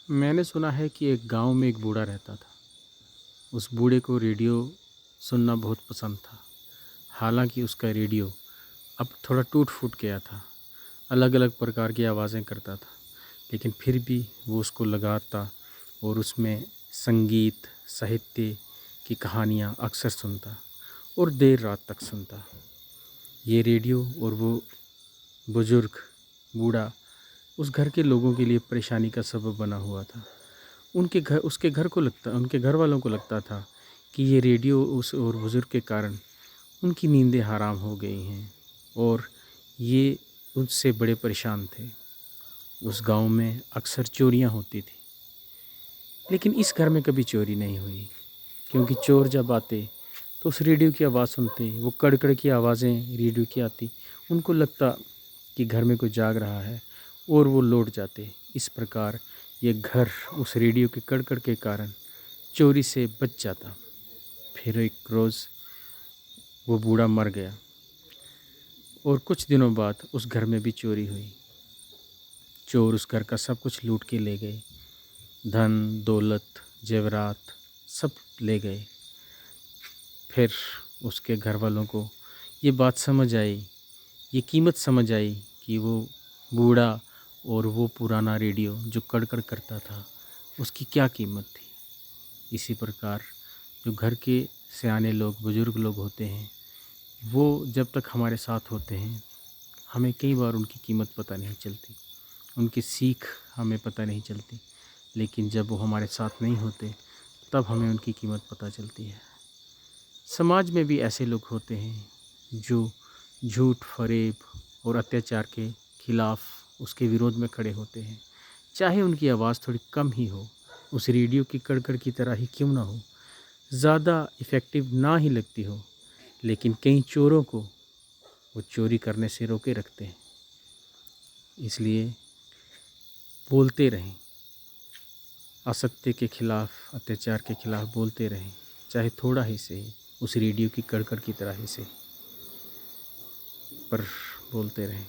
मैंने सुना है कि एक गांव में एक बूढ़ा रहता था। उस बूढ़े को रेडियो सुनना बहुत पसंद था। हालांकि उसका रेडियो अब थोड़ा टूट-फूट गया था। अलग-अलग प्रकार की आवाज़ें करता था, लेकिन फिर भी वो उसको लगाता और उसमें संगीत, साहित्य की कहानियाँ अक्सर सुनता और देर रात तक सुनता। ये रेडियो और वो बुज़ुर्ग बूढ़ा उस घर के लोगों के लिए परेशानी का सबब बना हुआ था। उनके घर वालों को लगता था कि ये रेडियो उस और बुज़ुर्ग के कारण उनकी नींदें हराम हो गई हैं और ये उससे बड़े परेशान थे। उस गांव में अक्सर चोरियां होती थी, लेकिन इस घर में कभी चोरी नहीं हुई, क्योंकि चोर जब आते तो उस रेडियो की आवाज़ सुनते, वो कड़-कड़ की आवाज़ें रेडियो की आती, उनको लगता कि घर में कोई जाग रहा है और वो लौट जाते। इस प्रकार ये घर उस रेडियो के कड़-कड़ के कारण चोरी से बच जाता। फिर एक रोज़ वो बूढ़ा मर गया और कुछ दिनों बाद उस घर में भी चोरी हुई। चोर उस घर का सब कुछ लूट के ले गए। धन, दौलत, जेवरात सब ले गए। फिर उसके घर वालों को ये बात समझ आई, ये कीमत समझ आई कि वो बूढ़ा और वो पुराना रेडियो जो कड़-कड़ करता था, उसकी क्या कीमत थी। इसी प्रकार जो घर के सयाने लोग, बुज़ुर्ग लोग होते हैं, वो जब तक हमारे साथ होते हैं, हमें कई बार उनकी कीमत पता नहीं चलती, उनकी सीख हमें पता नहीं चलती। लेकिन जब वो हमारे साथ नहीं होते, तब हमें उनकी कीमत पता चलती है। समाज में भी ऐसे लोग होते हैं जो झूठ, फ़रेब और अत्याचार के खिलाफ़ उसके विरोध में खड़े होते हैं। चाहे उनकी आवाज़ थोड़ी कम ही हो, उस रेडियो की कड़-कड़ की तरह ही क्यों ना हो, ज़्यादा इफ़ेक्टिव ना ही लगती हो, लेकिन कई चोरों को वो चोरी करने से रोके रखते हैं। इसलिए बोलते रहें, असत्य के खिलाफ़, अत्याचार के खिलाफ़ बोलते रहें, चाहे थोड़ा ही सही, उस रेडियो की कड़-कड़ की तरह ही सही, पर बोलते रहें।